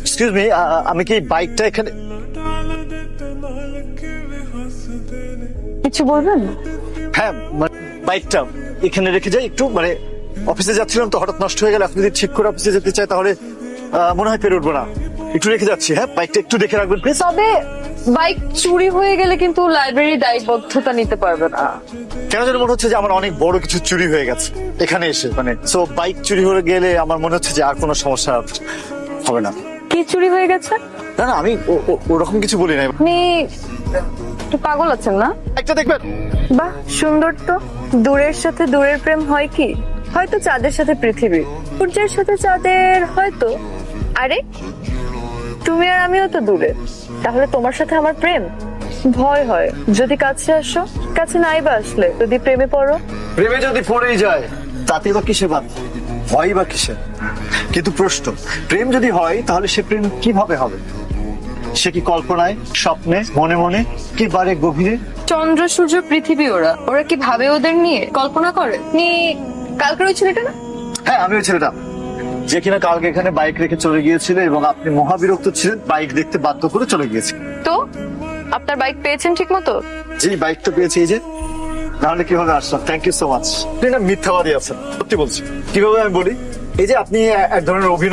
Excuse me, আমি কি বাইকটা এখানে? কিছু বলবেন? হ্যাঁ, বাইকটা এখানে রেখে যাই একটু, অফিসে যাচ্ছিলাম তো হঠাৎ নষ্ট হয়ে গেল। আপনি যদি ঠিক করে অফিসে যেতে চাই তাহলে মনে হয় পেরে উঠবো না। একটু রেখে যাচ্ছি। হ্যাঁ, বাইকটা একটু দেখে রাখবেন প্লিজ। তবে বাইক চুরি হয়ে গেলে কিন্তু লাইব্রেরি দায়বদ্ধতা নিতে পারবে না। কেন যেন মনে হচ্ছে যে আমার অনেক বড় কিছু চুরি হয়ে গেছে এখানে এসে, সো বাইক চুরি হয়ে গেলে আমার মনে হচ্ছে যে আর কোনো সমস্যা হবে না। কি চুরি হয়ে গেছে? না না, আমি ওরকম কিছু বলি নাই। আপনি একটু পাগল আছেন না? একটা দেখবেন। বাহ, সুন্দর তো। দূরের সাথে দূরের প্রেম হয় কি? হয়তো চাঁদের সাথে পৃথিবী, সূর্যের সাথে চাঁদের, হয়তো। আরে তুমি আর আমিও তো দূরে, তাহলে তোমার সাথে আমার প্রেম? ভয় হয় যদি কাছে আসো, কাছে নাই বা আসলে যদি প্রেমে পড়ো। প্রেমে যদি পড়েই যায় তাতে বা কিসে বাদ, হয় বা কিসে? কিন্তু প্রশ্ন, প্রেম যদি হয় তাহলে সে প্রেম কিভাবে হবে? সে কি কল্পনায়, স্বপ্নে, মনে মনে, কি বারে গভীরে? চন্দ্র সূর্য পৃথিবী, ওরা ওরা কি ভাবে ওদের নিয়ে, কল্পনা করে? কালকের ওই ছেলেটা না? হ্যাঁ, আমি ওই ছেলেটা যে কিনা কালকে এখানে বাইক রেখে চলে গিয়েছিল এবং আপনি মহাবিরক্ত ছিলেন, বাইক দেখতে বাধ্য করে চলে গিয়েছে। তো আপনার বাইক পেয়েছেন ঠিক মতো? জি, বাইকটা পেয়েছি এই যে। নাহলে কিভাবে আসলাম? Thank you so much. আপনি না মিথ্যাবাদী আছেন, সত্যি বলছি। কিভাবে আমি বলি, এই যে আপনি এক ধরনের অভিনয়